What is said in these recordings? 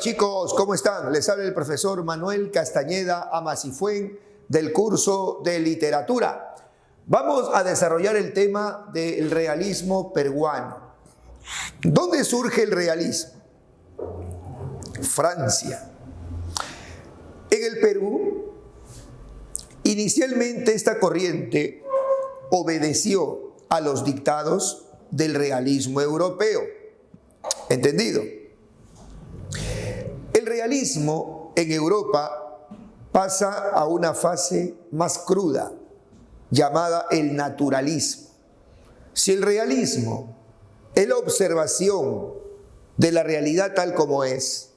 chicos, ¿cómo están? Les habla el profesor Manuel Castañeda Amasifuen del curso de literatura. Vamos a desarrollar el tema del realismo peruano. ¿Dónde surge el realismo? Francia. En el Perú, inicialmente esta corriente obedeció a los dictados del realismo europeo. ¿Entendido? El realismo en Europa pasa a una fase más cruda, llamada el naturalismo. Si el realismo es la observación de la realidad tal como es,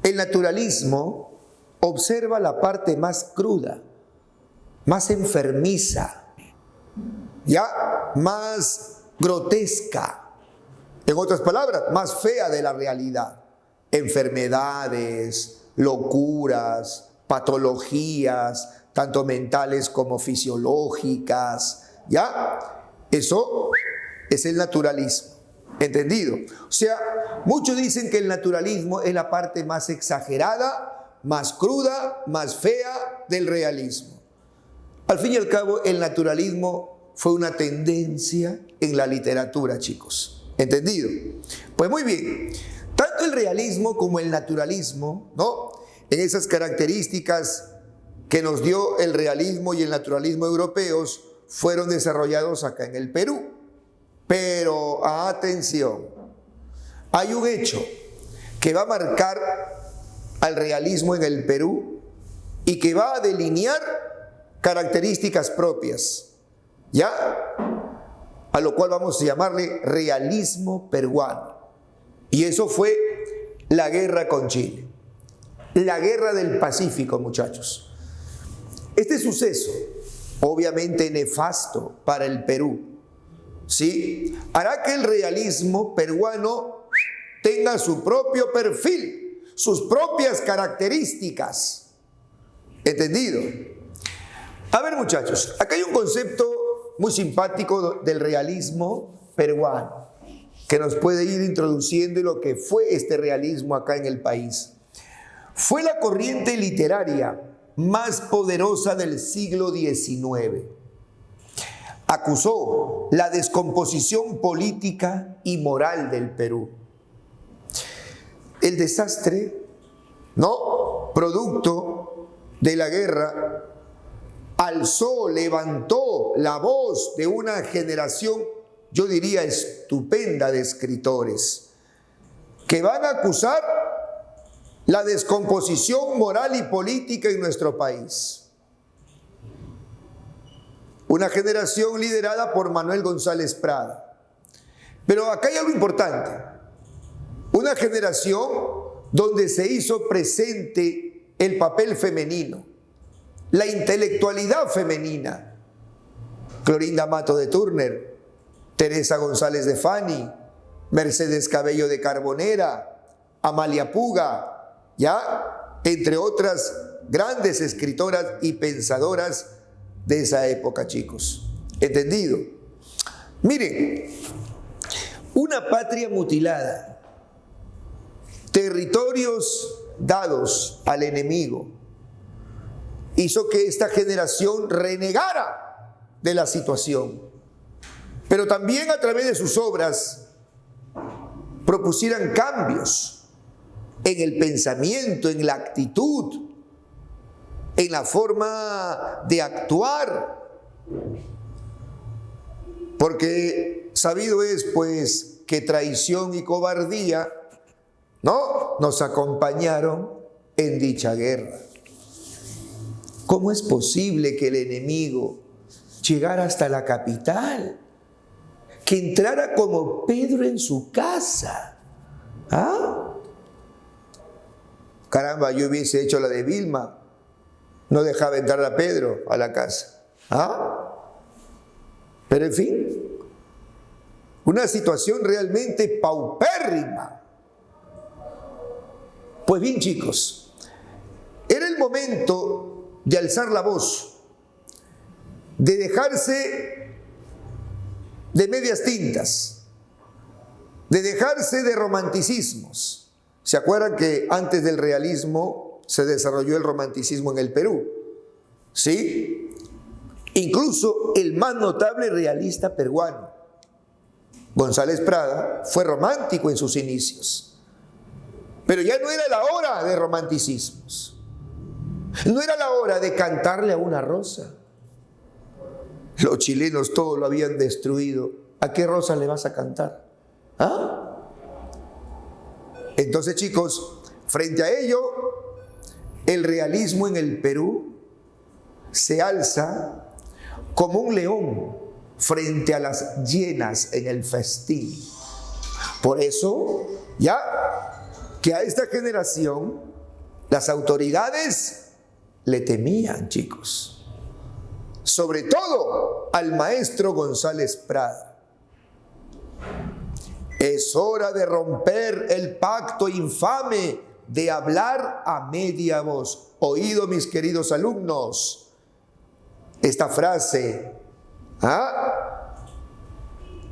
el naturalismo observa la parte más cruda, más enfermiza, ya más grotesca, en otras palabras, más fea de la realidad. Enfermedades, locuras, patologías, tanto mentales como fisiológicas, ¿ya? Eso es el naturalismo, ¿entendido? O sea, muchos dicen que el naturalismo es la parte más exagerada, más cruda, más fea del realismo. Al fin y al cabo, el naturalismo fue una tendencia en la literatura, chicos, ¿entendido? Pues muy bien. Tanto el realismo como el naturalismo, ¿no? En esas características que nos dio el realismo y el naturalismo europeos, fueron desarrollados acá en el Perú. Pero, atención, hay un hecho que va a marcar al realismo en el Perú y que va a delinear características propias, ¿ya? A lo cual vamos a llamarle realismo peruano. Y eso fue la guerra con Chile. La guerra del Pacífico, muchachos. Este suceso, obviamente nefasto para el Perú, ¿sí?, hará que el realismo peruano tenga su propio perfil, sus propias características. ¿Entendido? A ver, muchachos, acá hay un concepto muy simpático del realismo peruano que nos puede ir introduciendo en lo que fue este realismo acá en el país. Fue la corriente literaria más poderosa del siglo XIX. Acusó la descomposición política y moral del Perú. El desastre, ¿no?, producto de la guerra, levantó la voz de una generación, yo diría, estupenda de escritores, que van a acusar la descomposición moral y política en nuestro país. Una generación liderada por Manuel González Prada. Pero acá hay algo importante. Una generación donde se hizo presente el papel femenino, la intelectualidad femenina. Clorinda Mato de Turner, Teresa González de Fani, Mercedes Cabello de Carbonera, Amalia Puga, ¿ya?, entre otras grandes escritoras y pensadoras de esa época, chicos. ¿Entendido? Miren, una patria mutilada, territorios dados al enemigo, hizo que esta generación renegara de la situación, pero también a través de sus obras propusieran cambios en el pensamiento, en la actitud, en la forma de actuar. Porque sabido es, pues, que traición y cobardía, ¿no?, nos acompañaron en dicha guerra. ¿Cómo es posible que el enemigo llegara hasta la capital? Que entrara como Pedro en su casa. ¿Ah? Caramba, yo hubiese hecho la de Vilma. No dejaba entrar a Pedro a la casa. ¿Ah? Pero en fin, una situación realmente paupérrima. Pues bien, chicos, era el momento de alzar la voz, de dejarse de medias tintas, de dejarse de romanticismos, ¿Se acuerdan que antes del realismo se desarrolló el romanticismo en el Perú? ¿Sí? Incluso el más notable realista peruano, González Prada, fue romántico en sus inicios. Pero ya no era la hora de romanticismos. No era la hora de cantarle a una rosa. Los chilenos todo lo habían destruido. ¿A qué rosa le vas a cantar? ¿Ah? Entonces, chicos, frente a ello, el realismo en el Perú se alza como un león frente a las hienas en el festín. Por eso, ya que a esta generación las autoridades le temían, chicos. Sobre todo al maestro González Prada. Es hora de romper el pacto infame de hablar a media voz. Oído, mis queridos alumnos, esta frase,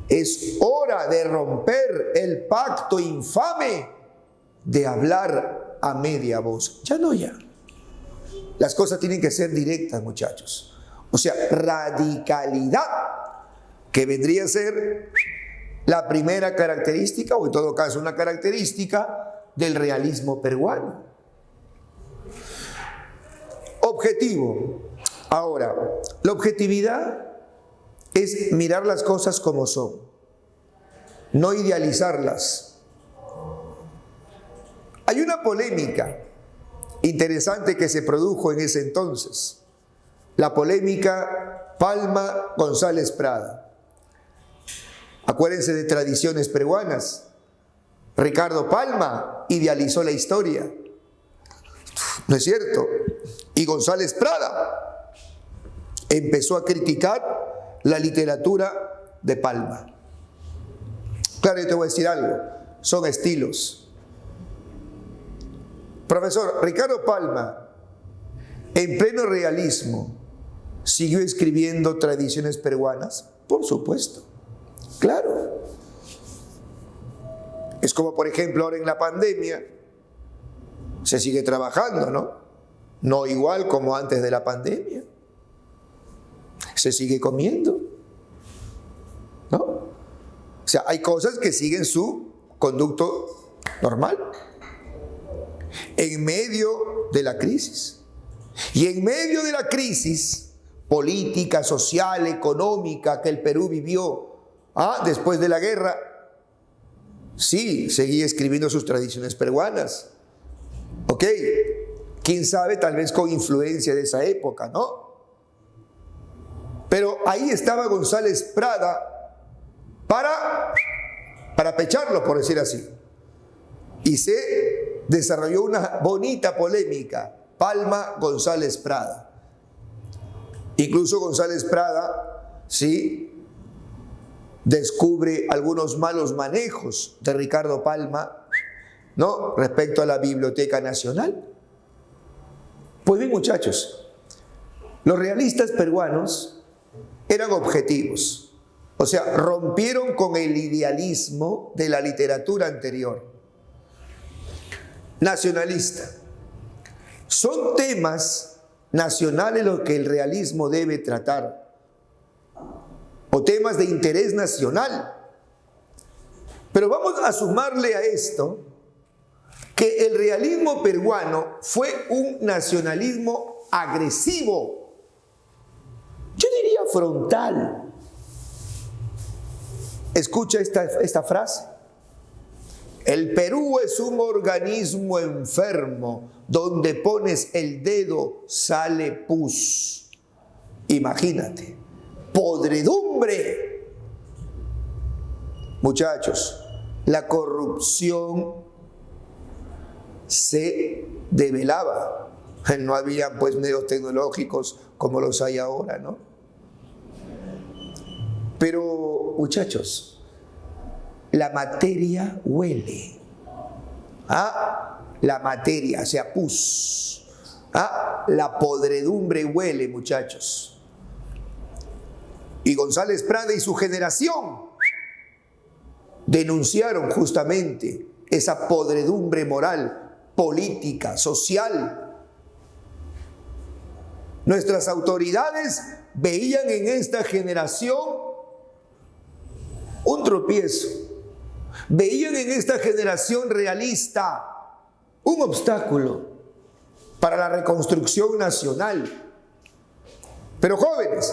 es hora de romper el pacto infame de hablar a media voz. Ya no, ya. Las cosas tienen que ser directas, muchachos. O sea, radicalidad, que vendría a ser la primera característica, o en todo caso una característica del realismo peruano. Objetivo. Ahora, la objetividad es mirar las cosas como son, no idealizarlas. Hay una polémica interesante que se produjo en ese entonces, la polémica Palma-González Prada. Acuérdense de tradiciones peruanas. Ricardo Palma idealizó la historia, ¿no es cierto? Y González Prada empezó a criticar la literatura de Palma. Claro, yo te voy a decir algo, son estilos. Profesor, Ricardo Palma, en pleno realismo, ¿siguió escribiendo tradiciones peruanas? Por supuesto, claro. Es como, por ejemplo, ahora en la pandemia, se sigue trabajando, ¿no? No igual como antes de la pandemia. Se sigue comiendo, ¿no? O sea, hay cosas que siguen su conducto normal. En medio de la crisis. Y en medio de la crisis política, social, económica que el Perú vivió después de la guerra, sí, seguía escribiendo sus tradiciones peruanas. Ok, quién sabe, tal vez con influencia de esa época, ¿no? Pero ahí estaba González Prada para pecharlo, por decir así. Y se desarrolló una bonita polémica, Palma-González Prada. Incluso González Prada, sí, descubre algunos malos manejos de Ricardo Palma, ¿no?, respecto a la Biblioteca Nacional. Pues bien, muchachos, los realistas peruanos eran objetivos, o sea, rompieron con el idealismo de la literatura anterior. Nacionalista. Son temas nacionales los que el realismo debe tratar, o temas de interés nacional. Pero vamos a sumarle a esto que el realismo peruano fue un nacionalismo agresivo, yo diría frontal. Escucha esta frase. El Perú es un organismo enfermo, donde pones el dedo sale pus. Imagínate, podredumbre. Muchachos, la corrupción se develaba. No había pues medios tecnológicos como los hay ahora, ¿no? Pero, muchachos, la materia huele. La materia, o sea, pus. La podredumbre huele, muchachos. Y González Prada y su generación denunciaron justamente esa podredumbre moral, política, social. Nuestras autoridades veían en esta generación un tropiezo. Veían en esta generación realista un obstáculo para la reconstrucción nacional. Pero jóvenes,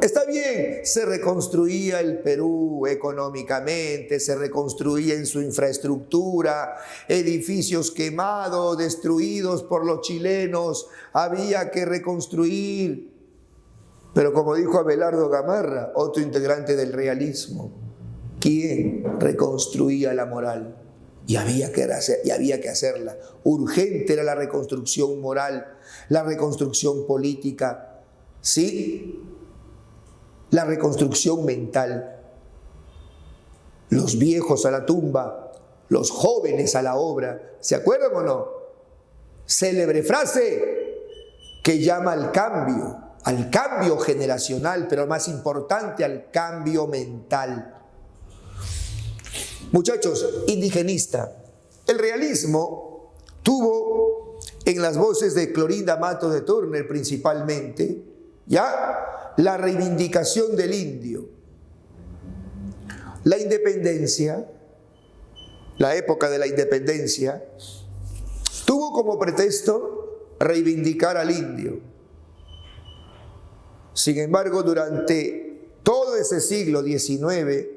está bien, se reconstruía el Perú económicamente, se reconstruía en su infraestructura, edificios quemados, destruidos por los chilenos, había que reconstruir. Pero como dijo Abelardo Gamarra, otro integrante del realismo, ¿quién reconstruía la moral? Y había que hacerla. Urgente era la reconstrucción moral, la reconstrucción política, ¿sí? La reconstrucción mental. Los viejos a la tumba, los jóvenes a la obra. ¿Se acuerdan o no? Célebre frase que llama al cambio generacional, pero más importante, al cambio mental. Muchachos, indigenista. El realismo tuvo en las voces de Clorinda Mato de Turner principalmente, ¿ya?, la reivindicación del indio. La independencia, la época de la independencia, tuvo como pretexto reivindicar al indio. Sin embargo, durante todo ese siglo XIX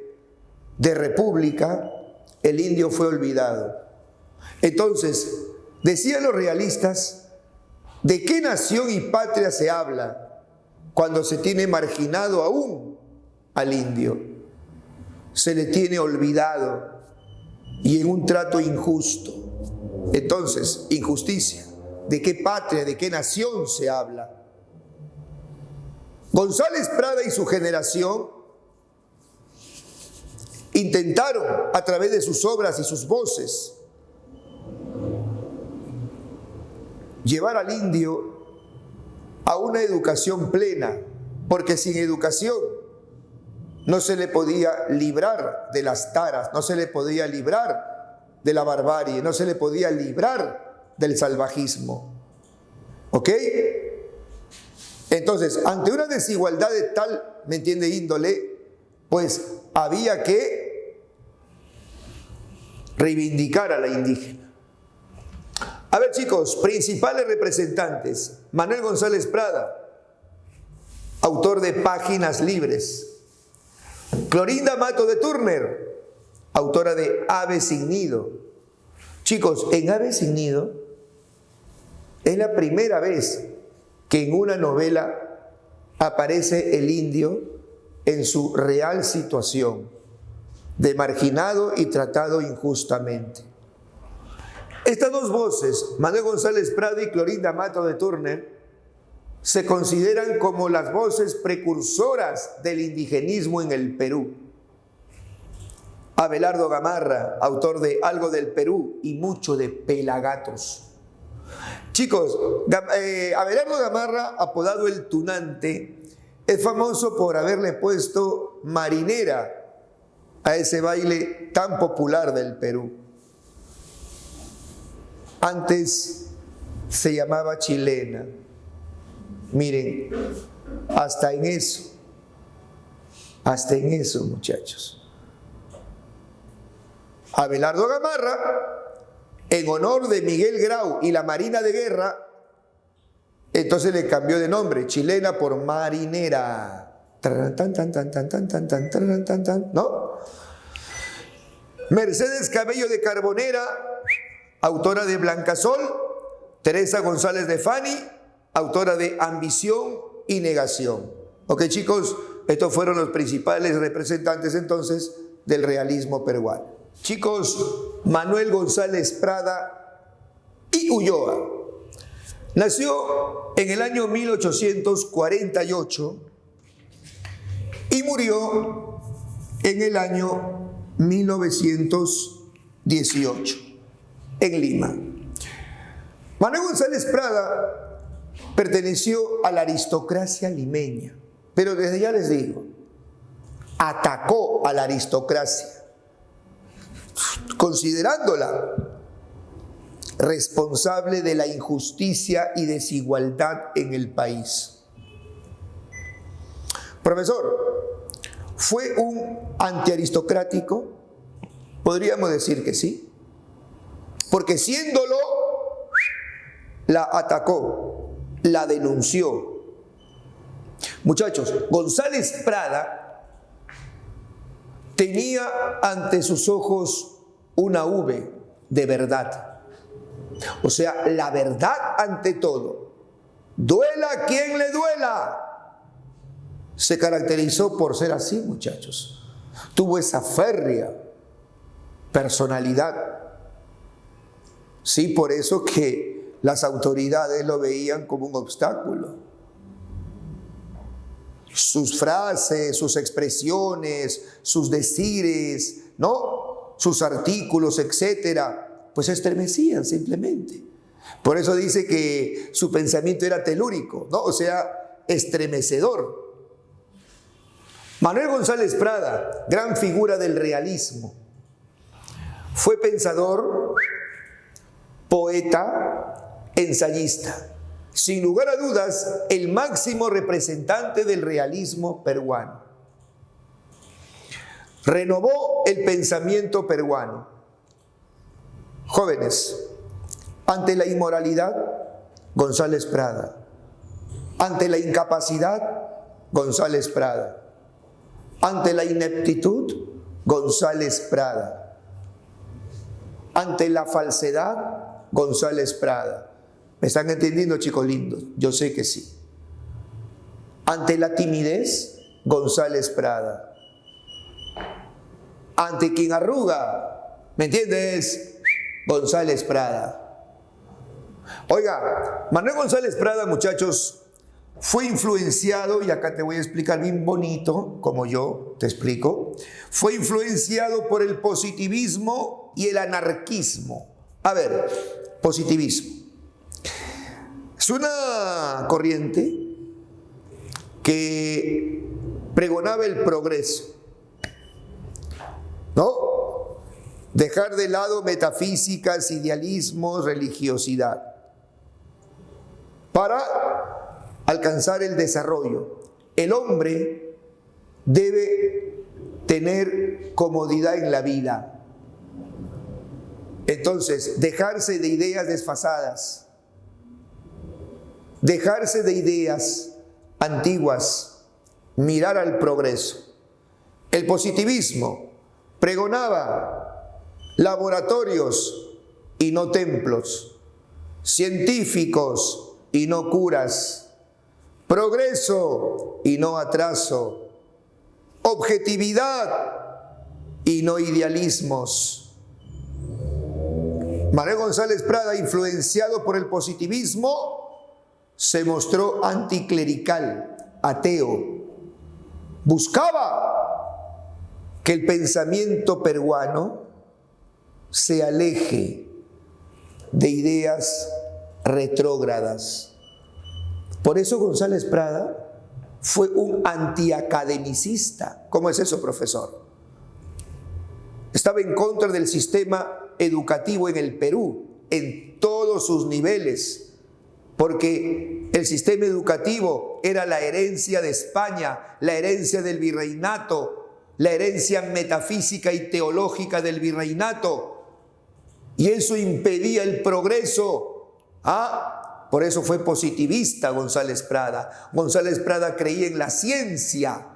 de república, el indio fue olvidado. Entonces, decían los realistas, ¿de qué nación y patria se habla cuando se tiene marginado aún al indio? Se le tiene olvidado y en un trato injusto. Entonces, injusticia. ¿De qué patria, de qué nación se habla? González Prada y su generación intentaron, a través de sus obras y sus voces, llevar al indio a una educación plena, porque sin educación no se le podía librar de las taras, no se le podía librar de la barbarie, no se le podía librar del salvajismo. ¿Ok? Entonces, ante una desigualdad de tal, ¿me entiende?, índole, pues había que reivindicar a la indígena. A ver, chicos, principales representantes: Manuel González Prada, autor de Páginas Libres; Clorinda Mato de Turner, autora de Ave sin nido. Chicos, en Ave sin nido es la primera vez que en una novela aparece el indio en su real situación de marginado y tratado injustamente. Estas dos voces, Manuel González Prada y Clorinda Mato de Turner, se consideran como las voces precursoras del indigenismo en el Perú. Abelardo Gamarra, autor de Algo del Perú y mucho de Pelagatos. Chicos, Abelardo Gamarra, apodado el Tunante, es famoso por haberle puesto marinera a ese baile tan popular del Perú. Antes se llamaba chilena. Miren, hasta en eso, muchachos. Abelardo Gamarra, en honor de Miguel Grau y la Marina de Guerra, entonces le cambió de nombre, chilena por marinera. ¿No? Mercedes Cabello de Carbonera, autora de Blancasol; Teresa González de Fani, autora de Ambición y Negación. Ok, chicos, estos fueron los principales representantes entonces del realismo peruano. Chicos, Manuel González Prada y Ulloa nació en el año 1848 y murió en el año 1918 en Lima. Manuel González Prada perteneció a la aristocracia limeña, pero desde ya les digo, atacó a la aristocracia. considerándola responsable de la injusticia y desigualdad en el país. Profesor, ¿fue un antiaristocrático? Podríamos decir que sí, porque siéndolo, la atacó, la denunció. Muchachos, González Prada tenía ante sus ojos una V de verdad. O sea, la verdad ante todo. Duela a quien le duela. Se caracterizó por ser así, muchachos. Tuvo esa férrea personalidad. Sí, por eso que las autoridades lo veían como un obstáculo. Sus frases, sus expresiones, sus decires, ¿no? Sus artículos, etcétera, pues estremecían simplemente. Por eso dice que su pensamiento era telúrico, ¿no? O sea, estremecedor. Manuel González Prada, gran figura del realismo, fue pensador, poeta, ensayista. Sin lugar a dudas, el máximo representante del realismo peruano. Renovó el pensamiento peruano. Jóvenes, ante la inmoralidad, González Prada. Ante la incapacidad, González Prada. Ante la ineptitud, González Prada. Ante la falsedad, González Prada. ¿Me están entendiendo, chicos lindos? Yo sé que sí. Ante la timidez, González Prada. Ante quien arruga, ¿me entiendes? González Prada. Oiga, Manuel González Prada, muchachos, fue influenciado, y acá te voy a explicar bien bonito, como yo te explico, fue influenciado por el positivismo y el anarquismo. A ver, positivismo. Es una corriente que pregonaba el progreso, ¿no? Dejar de lado metafísicas, idealismos, religiosidad, para alcanzar el desarrollo. El hombre debe tener comodidad en la vida. Entonces, dejarse de ideas desfasadas, dejarse de ideas antiguas, mirar al progreso. El positivismo pregonaba laboratorios y no templos, científicos y no curas, progreso y no atraso, objetividad y no idealismos. Manuel González Prada, influenciado por el positivismo, se mostró anticlerical, ateo. Buscaba que el pensamiento peruano se aleje de ideas retrógradas. Por eso González Prada fue un antiacademicista. ¿Cómo es eso, profesor? Estaba en contra del sistema educativo en el Perú, en todos sus niveles, porque el sistema educativo era la herencia de España, la herencia del virreinato, la herencia metafísica y teológica del virreinato, y eso impedía el progreso. Por eso fue positivista González Prada. González Prada creía en la ciencia,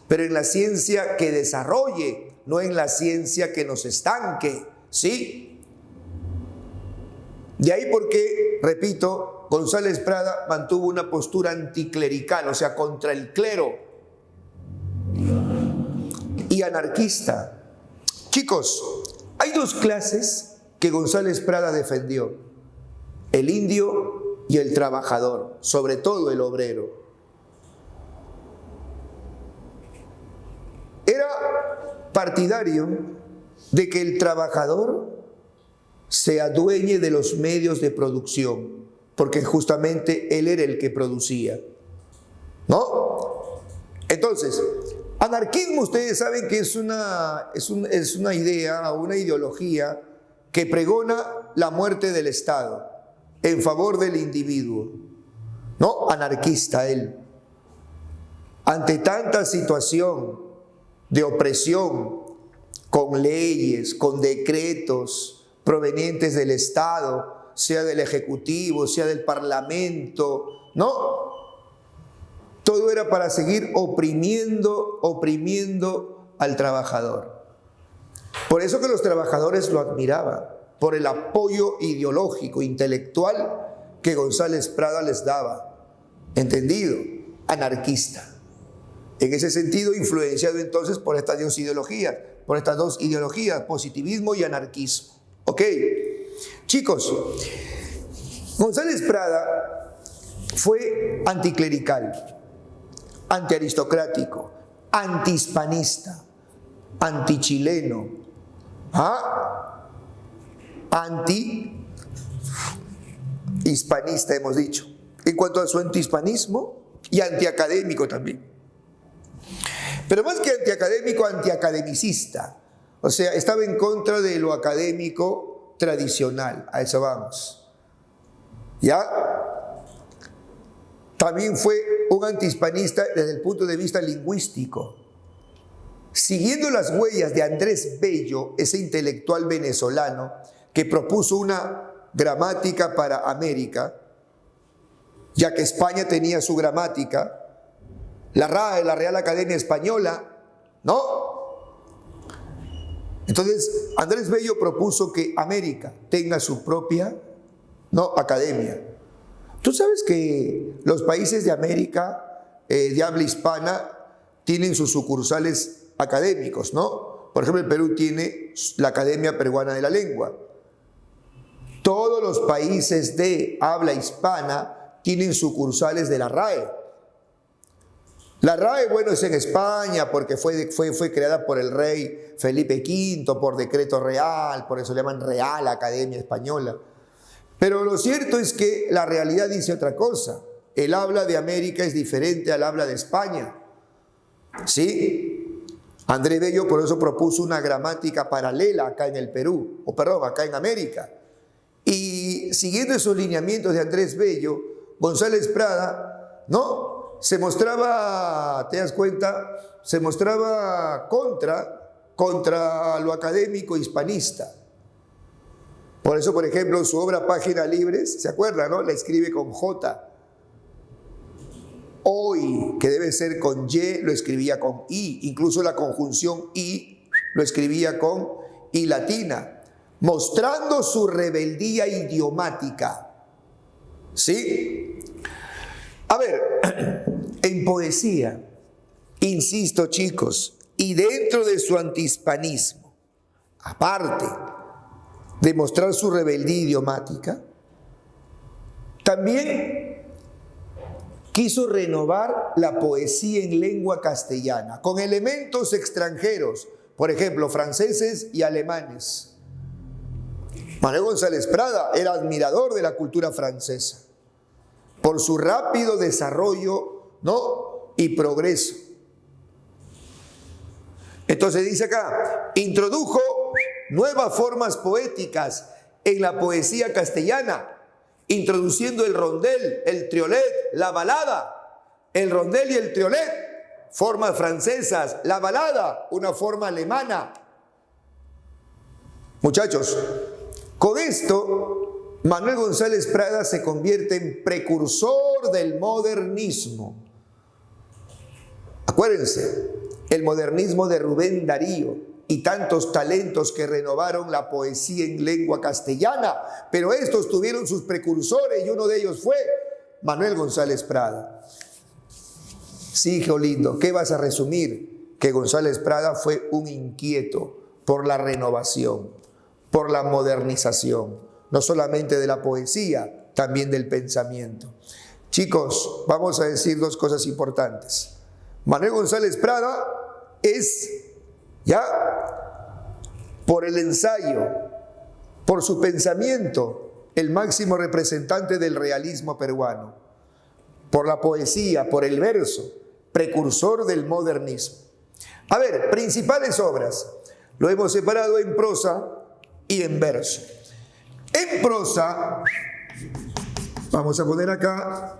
pero en la ciencia que desarrolle, no en la ciencia que nos estanque, ¿sí? De ahí porque, repito, González Prada mantuvo una postura anticlerical, o sea, contra el clero, y anarquista. Chicos, hay dos clases que González Prada defendió: el indio y el trabajador, sobre todo el obrero. Era partidario de que el trabajador se adueñe de los medios de producción, porque justamente él era el que producía, ¿no? Entonces, Anarquismo, ustedes saben que es una idea o una ideología que pregona la muerte del Estado en favor del individuo. ¿No? Anarquista él. Ante tanta situación de opresión, con leyes, con decretos provenientes del Estado, sea del Ejecutivo, sea del Parlamento, ¿no? Todo era para seguir oprimiendo al trabajador. Por eso que los trabajadores lo admiraban, por el apoyo ideológico, intelectual que González Prada les daba. ¿Entendido? Anarquista. En ese sentido, influenciado entonces por estas dos ideologías, positivismo y anarquismo. ¿Ok? Chicos, González Prada fue anticlerical, antiaristocrático, antihispanista, antichileno, antihispanista hemos dicho. En cuanto a su antihispanismo y antiacadémico también. Pero más que antiacadémico, antiacademicista. O sea, estaba en contra de lo académico tradicional. A eso vamos. ¿Ya? También fue un antihispanista desde el punto de vista lingüístico. Siguiendo las huellas de Andrés Bello, ese intelectual venezolano que propuso una gramática para América, ya que España tenía su gramática, la RAE, la Real Academia Española, ¿no? Entonces, Andrés Bello propuso que América tenga su propia, ¿no?, academia. Tú sabes que los países de América, de habla hispana, tienen sus sucursales académicos, ¿no? Por ejemplo, el Perú tiene la Academia Peruana de la Lengua. Todos los países de habla hispana tienen sucursales de la RAE. La RAE, bueno, es en España porque fue creada por el rey Felipe V por decreto real, por eso le llaman Real Academia Española. Pero lo cierto es que la realidad dice otra cosa. El habla de América es diferente al habla de España. ¿Sí? Andrés Bello por eso propuso una gramática paralela acá en el Perú, acá en América. Y siguiendo esos lineamientos de Andrés Bello, González Prada, ¿no?, se mostraba, ¿te das cuenta? Se mostraba contra lo académico hispanista. Por eso, por ejemplo, su obra Páginas Libres, ¿se acuerdan, no? La escribe con J. Hoy, que debe ser con Y, lo escribía con I. Incluso la conjunción I lo escribía con I latina, mostrando su rebeldía idiomática. ¿Sí? A ver, en poesía, insisto, chicos, y dentro de su antihispanismo, aparte de mostrar su rebeldía idiomática, también quiso renovar la poesía en lengua castellana, con elementos extranjeros, por ejemplo, franceses y alemanes. Manuel González Prada era admirador de la cultura francesa, por su rápido desarrollo, ¿no?, y progreso. Entonces dice acá, introdujo nuevas formas poéticas en la poesía castellana, introduciendo el rondel, el triolet, la balada. El rondel y el triolet, formas francesas, la balada, una forma alemana. Muchachos, con esto Manuel González Prada se convierte en precursor del modernismo. Acuérdense, el modernismo de Rubén Darío y tantos talentos que renovaron la poesía en lengua castellana, pero estos tuvieron sus precursores y uno de ellos fue Manuel González Prada. Sí, hijo lindo, ¿qué vas a resumir? Que González Prada fue un inquieto por la renovación, por la modernización. No solamente de la poesía, también del pensamiento. Chicos, vamos a decir dos cosas importantes. Manuel González Prada es, ya, por el ensayo, por su pensamiento, el máximo representante del realismo peruano. Por la poesía, por el verso, precursor del modernismo. A ver, principales obras. Lo hemos separado en prosa y en verso. En prosa, vamos a poner acá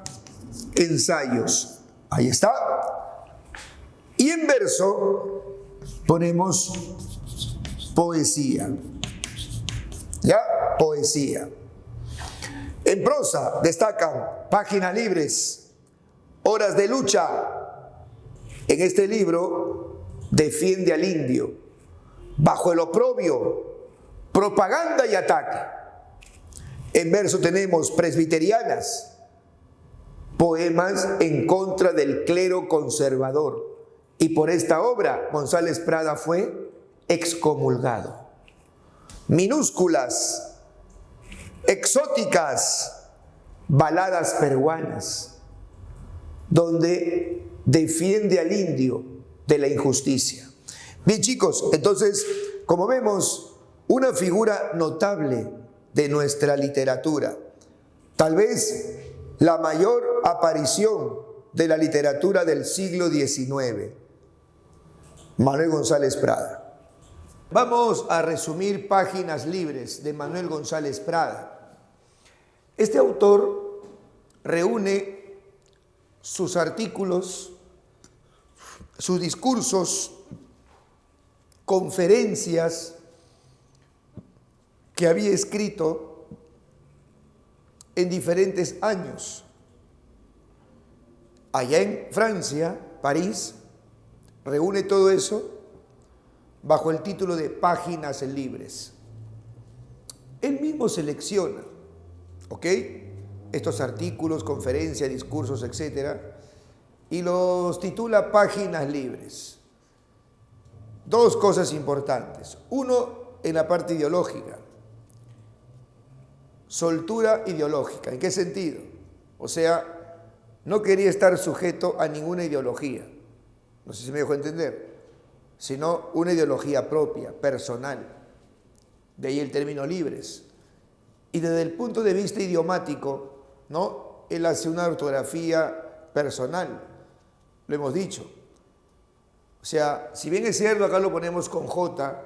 ensayos. Ahí está. Y en verso ponemos poesía. ¿Ya? Poesía. En prosa destacan Páginas Libres, Horas de Lucha. En este libro defiende al indio, Bajo el Oprobio, Propaganda y Ataque. En verso tenemos Presbiterianas, poemas en contra del clero conservador. Y por esta obra González Prada fue excomulgado. Minúsculas, exóticas, baladas peruanas, donde defiende al indio de la injusticia. Bien, chicos, entonces, como vemos, una figura notable de nuestra literatura, tal vez la mayor aparición de la literatura del siglo XIX, Manuel González Prada. Vamos a resumir Páginas Libres de Manuel González Prada. Este autor reúne sus artículos, sus discursos, conferencias que había escrito en diferentes años. Allá en Francia, París, reúne todo eso bajo el título de Páginas Libres. Él mismo selecciona, ¿ok?, estos artículos, conferencias, discursos, etcétera, y los titula Páginas Libres. Dos cosas importantes. Uno, en la parte ideológica. Soltura ideológica. ¿En qué sentido? O sea, no quería estar sujeto a ninguna ideología. No sé si me dejo entender. Sino una ideología propia, personal. De ahí el término libres. Y desde el punto de vista idiomático, ¿no?, él hace una ortografía personal. Lo hemos dicho. O sea, si bien es cierto, acá lo ponemos con J,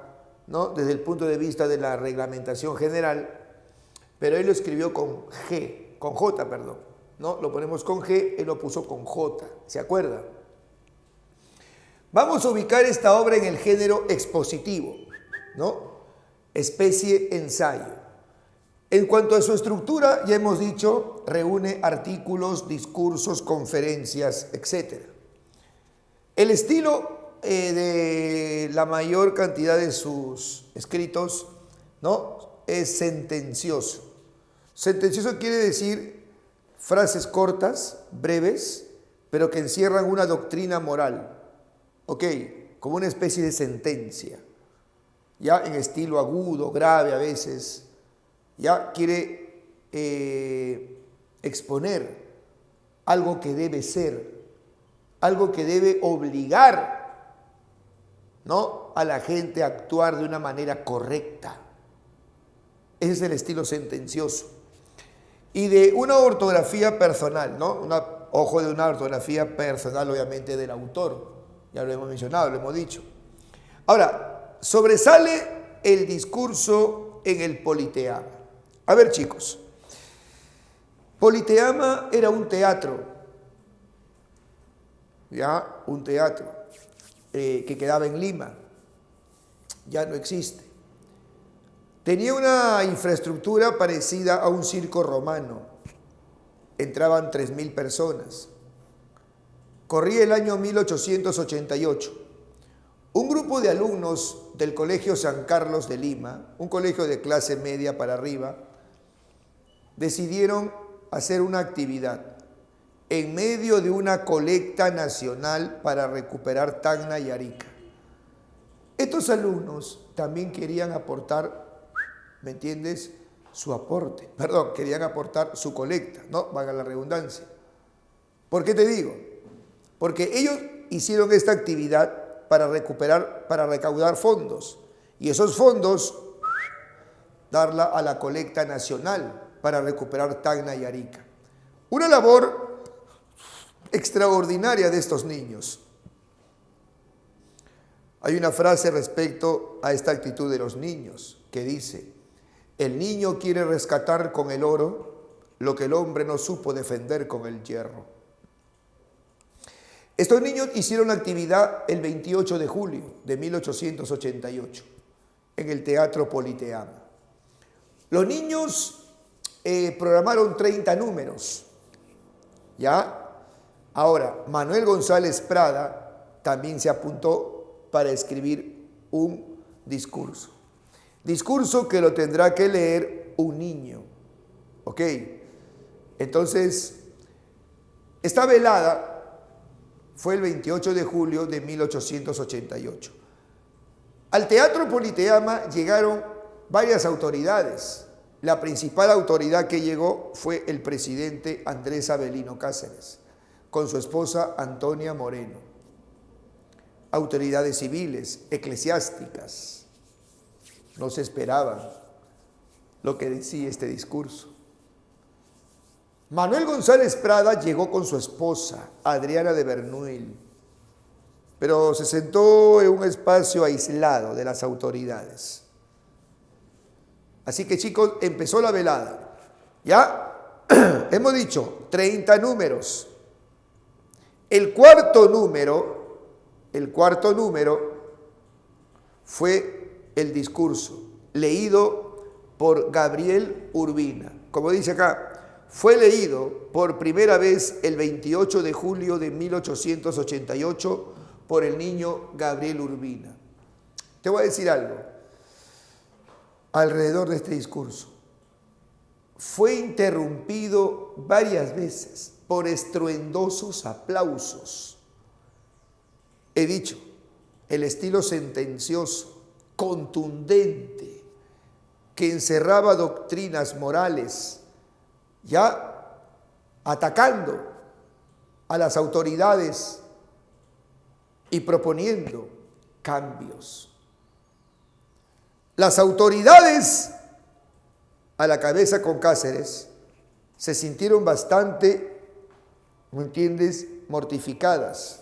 ¿no?, desde el punto de vista de la reglamentación general, pero él lo escribió con G, con J, perdón, ¿no? Lo ponemos con G, él lo puso con J, ¿se acuerda? Vamos a ubicar esta obra en el género expositivo, ¿no? Especie ensayo. En cuanto a su estructura, ya hemos dicho, reúne artículos, discursos, conferencias, etc. El estilo de la mayor cantidad de sus escritos, ¿no?, es sentencioso. Sentencioso quiere decir frases cortas, breves, pero que encierran una doctrina moral. ¿Ok? Como una especie de sentencia. Ya en estilo agudo, grave a veces. Ya quiere exponer algo que debe ser, algo que debe obligar, ¿no?, a la gente a actuar de una manera correcta. Ese es el estilo sentencioso. Y de una ortografía personal, ¿no? Ojo, de una ortografía personal, obviamente, del autor. Ya lo hemos mencionado, lo hemos dicho. Ahora, sobresale el discurso en el Politeama. A ver, chicos. Politeama era un teatro. Ya, un teatro que quedaba en Lima. Ya no existe. Tenía una infraestructura parecida a un circo romano. Entraban 3.000 personas. Corría el año 1888. Un grupo de alumnos del Colegio San Carlos de Lima, un colegio de clase media para arriba, decidieron hacer una actividad en medio de una colecta nacional para recuperar Tacna y Arica. Estos alumnos también querían aportar, ¿me entiendes?, su aporte. Perdón, querían aportar su colecta, ¿no? Valga la redundancia. ¿Por qué te digo? Porque ellos hicieron esta actividad para recaudar fondos. Y esos fondos, darla a la colecta nacional para recuperar Tacna y Arica. Una labor extraordinaria de estos niños. Hay una frase respecto a esta actitud de los niños que dice: el niño quiere rescatar con el oro lo que el hombre no supo defender con el hierro. Estos niños hicieron actividad el 28 de julio de 1888 en el Teatro Politeama. Los niños programaron 30 números, ¿ya? Ahora, Manuel González Prada también se apuntó para escribir un discurso. Discurso que lo tendrá que leer un niño, ¿ok? Entonces, esta velada fue el 28 de julio de 1888. Al Teatro Politeama llegaron varias autoridades. La principal autoridad que llegó fue el presidente Andrés Avelino Cáceres, con su esposa Antonia Moreno. Autoridades civiles, eclesiásticas. No se esperaban lo que decía este discurso. Manuel González Prada llegó con su esposa, Adriana de Bernuil, pero se sentó en un espacio aislado de las autoridades. Así que, chicos, empezó la velada. Ya hemos dicho 30 números. El cuarto número fue el discurso leído por Gabriel Urbina. Como dice acá, fue leído por primera vez el 28 de julio de 1888 por el niño Gabriel Urbina. Te voy a decir algo alrededor de este discurso. Fue interrumpido varias veces por estruendosos aplausos. He dicho, el estilo sentencioso, contundente, que encerraba doctrinas morales, ya atacando a las autoridades y proponiendo cambios. Las autoridades, a la cabeza con Cáceres, se sintieron bastante, ¿me entiendes?, mortificadas,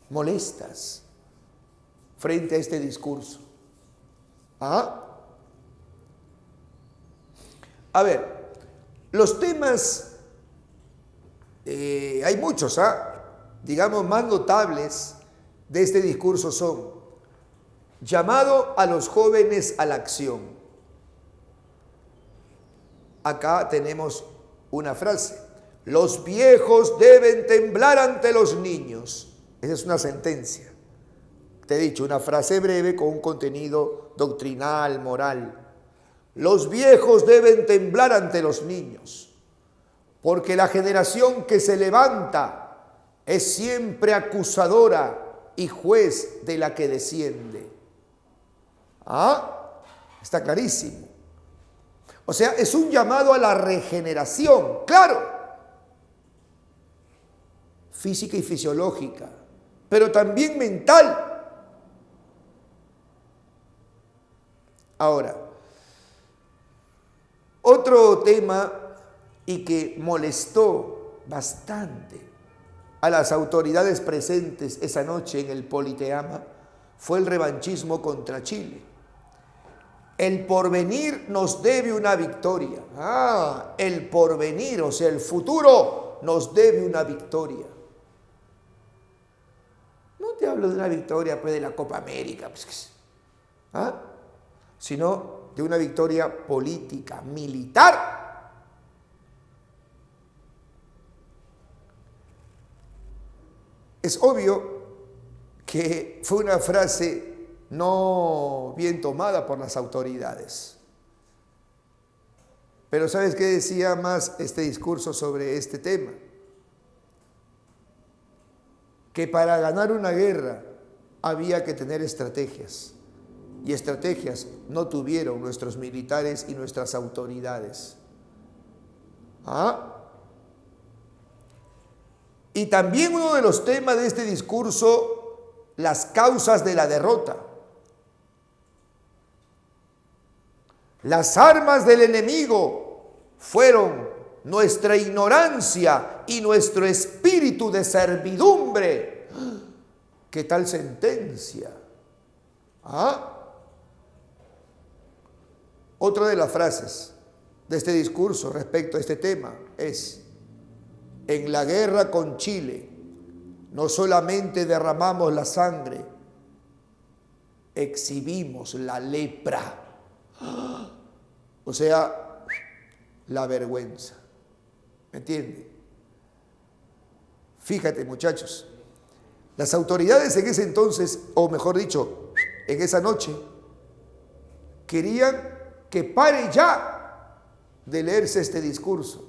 molestas frente a este discurso. A ver, los temas, hay muchos, digamos, más notables de este discurso son: llamado a los jóvenes a la acción. Acá tenemos una frase: los viejos deben temblar ante los niños. Esa es una sentencia. Te he dicho, una frase breve con un contenido doctrinal, moral. Los viejos deben temblar ante los niños, porque la generación que se levanta es siempre acusadora y juez de la que desciende. Está clarísimo. O sea, es un llamado a la regeneración, claro, física y fisiológica, pero también mental. Ahora, otro tema y que molestó bastante a las autoridades presentes esa noche en el Politeama fue el revanchismo contra Chile. El porvenir nos debe una victoria. El porvenir, o sea, el futuro nos debe una victoria. No te hablo de una victoria pues, de la Copa América, pues, sino de una victoria política, militar. Es obvio que fue una frase no bien tomada por las autoridades. Pero ¿sabes qué decía más este discurso sobre este tema? Que para ganar una guerra había que tener estrategias. Y estrategias no tuvieron nuestros militares y nuestras autoridades. Y también uno de los temas de este discurso, las causas de la derrota. Las armas del enemigo fueron nuestra ignorancia y nuestro espíritu de servidumbre. ¿Qué tal sentencia? ¿Ah? Otra de las frases de este discurso respecto a este tema es: en la guerra con Chile no solamente derramamos la sangre, exhibimos la lepra. O sea, la vergüenza. ¿Me entiende? Fíjate, muchachos, las autoridades en ese entonces, o mejor dicho, en esa noche, querían que pare ya de leerse este discurso.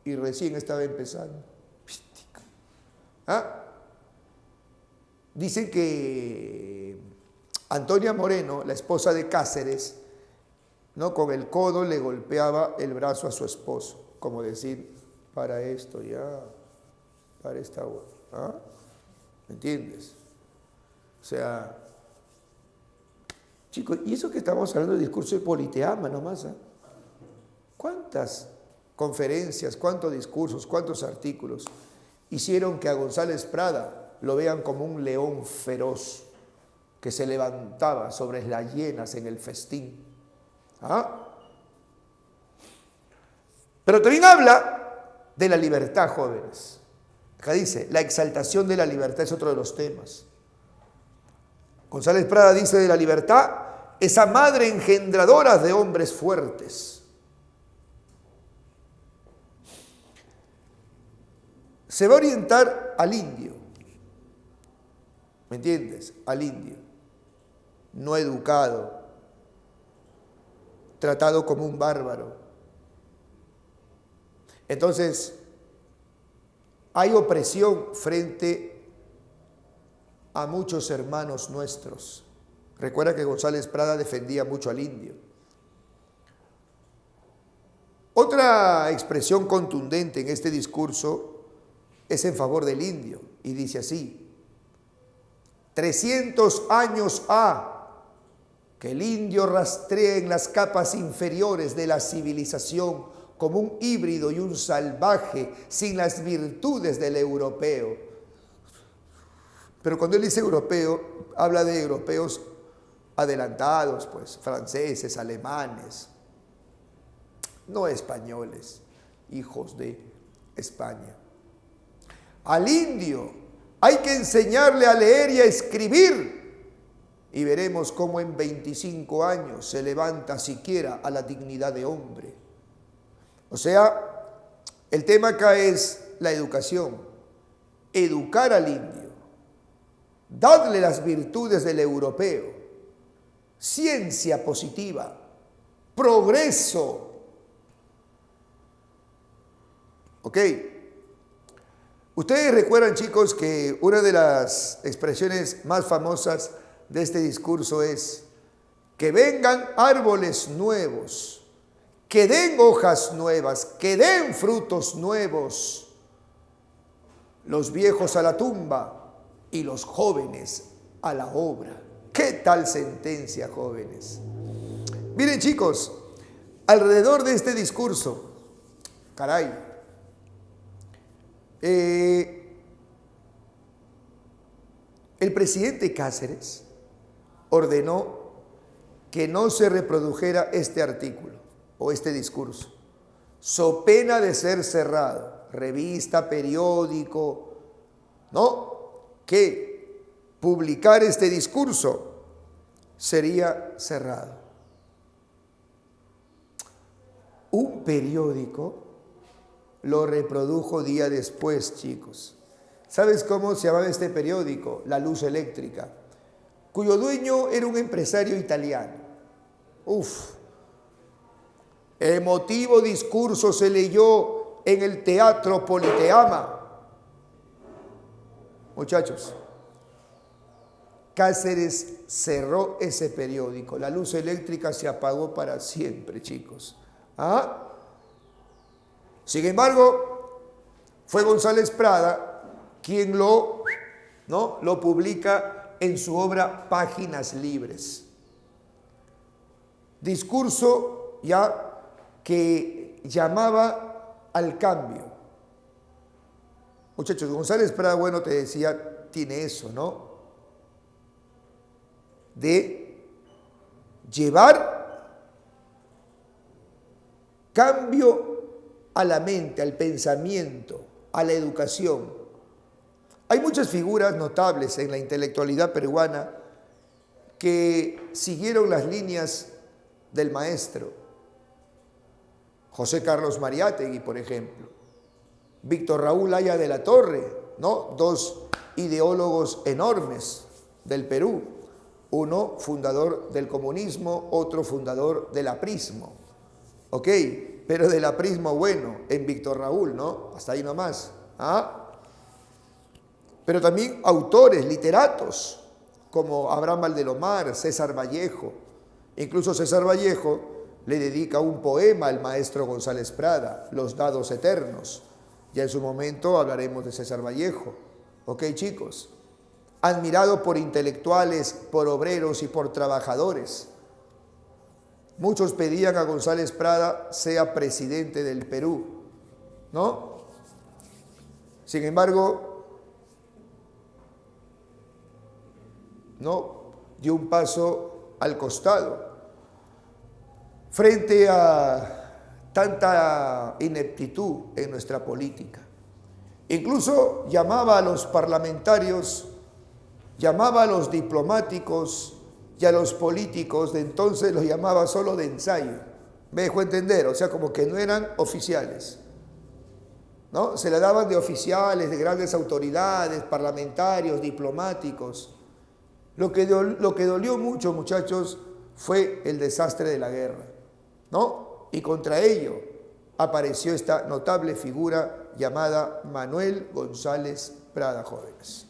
Y recién estaba empezando. ¿Ah? Dicen que Antonia Moreno, la esposa de Cáceres, ¿no?, con el codo le golpeaba el brazo a su esposo, como decir, para esto ya, para esta hora. ¿Ah? ¿Me entiendes? O sea, chicos, y eso que estamos hablando del discurso de Politeama nomás, ¿eh? ¿Cuántas conferencias, cuántos discursos, cuántos artículos hicieron que a González Prada lo vean como un león feroz que se levantaba sobre las hienas en el festín? ¿Ah? Pero también habla de la libertad, jóvenes. Acá dice, la exaltación de la libertad es otro de los temas. González Prada dice de la libertad: esa madre engendradora de hombres fuertes. Se va a orientar al indio. ¿Me entiendes? Al indio. No educado, tratado como un bárbaro. Entonces, hay opresión frente a muchos hermanos nuestros. Recuerda que González Prada defendía mucho al indio. Otra expresión contundente en este discurso es en favor del indio, y dice así: 300 años ha que el indio rastrea en las capas inferiores de la civilización como un híbrido y un salvaje sin las virtudes del europeo. Pero cuando él dice europeo, habla de europeos adelantados, pues franceses, alemanes, no españoles, hijos de España. Al indio hay que enseñarle a leer y a escribir, y veremos cómo en 25 años se levanta siquiera a la dignidad de hombre. O sea, el tema acá es la educación. Educar al indio, darle las virtudes del europeo, ciencia positiva, progreso. ¿Ok? Ustedes recuerdan, chicos, que una de las expresiones más famosas de este discurso es: que vengan árboles nuevos, que den hojas nuevas, que den frutos nuevos, los viejos a la tumba y los jóvenes a la obra. ¿Qué tal sentencia, jóvenes? Miren, chicos, alrededor de este discurso, caray, el presidente Cáceres ordenó que no se reprodujera este artículo o este discurso, so pena de ser cerrado. Revista, periódico, ¿no?, que publicar este discurso sería cerrado. Un periódico lo reprodujo día después, chicos. ¿Sabes cómo se llamaba este periódico? La Luz Eléctrica, cuyo dueño era un empresario italiano. Emotivo discurso se leyó en el Teatro Politeama. Muchachos, Cáceres cerró ese periódico. La Luz Eléctrica se apagó para siempre, chicos. ¿Ah? Sin embargo, fue González Prada quien lo publica en su obra Páginas Libres. Discurso ya que llamaba al cambio. Muchachos, González Prada, bueno, te decía, tiene eso, ¿no? de llevar cambio a la mente, al pensamiento, a la educación. Hay muchas figuras notables en la intelectualidad peruana que siguieron las líneas del maestro. José Carlos Mariátegui, por ejemplo. Víctor Raúl Haya de la Torre, ¿no? Dos ideólogos enormes del Perú. Uno fundador del comunismo, otro fundador del aprismo. ¿Ok? Pero del aprismo bueno, en Víctor Raúl, ¿no? Hasta ahí nomás. ¿Ah? Pero también autores, literatos, como Abraham Valdelomar, César Vallejo. Incluso César Vallejo le dedica un poema al maestro González Prada, Los dados eternos. Ya en su momento hablaremos de César Vallejo. ¿Ok, chicos? Admirado por intelectuales, por obreros y por trabajadores. Muchos pedían a González Prada sea presidente del Perú, ¿no? Sin embargo, no dio un paso al costado frente a tanta ineptitud en nuestra política. Incluso llamaba a los parlamentarios, llamaba a los diplomáticos y a los políticos de entonces, los llamaba solo de ensayo. Me dejó entender, o sea, como que no eran oficiales, ¿no? Se le daban de oficiales, de grandes autoridades, parlamentarios, diplomáticos. Lo que dolió mucho, muchachos, fue el desastre de la guerra, ¿no? Y contra ello apareció esta notable figura llamada Manuel González Prada, jóvenes.